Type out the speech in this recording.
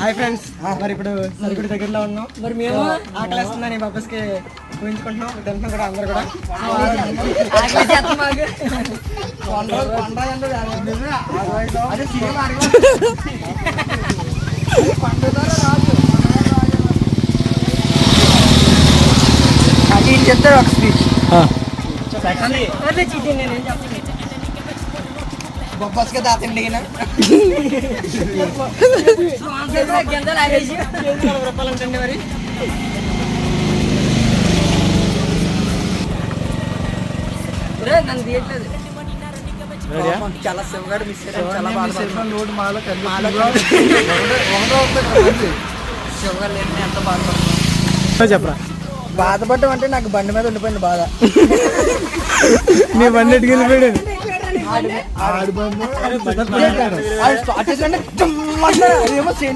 Hi friends, మరి ఇప్పుడు సరిగుడి దగ్గరలో ఉన్నాం. మరి మేము ఆకలిస్తుందని పర్పస్ కి ఊహించుకుంటున్నాం, తింటున్నాం కూడా అందరు కూడా. చెప్తారు ఒక స్పీచ్. బొబ్బస్గా దాతండి రూపాయలంటండి. మరి నన్ను తీయట్లేదు. చాలా శివగాడు మిస్ చాలా శివగాడు ఎంత బాధపడుతున్నా చెప్పరా. బాధపడటం అంటే నాకు బండి మీద ఉండిపోయింది బాధ. నీ బండి ఎట్టుకు వెళ్ళిపోయాడు. ఆడు బండి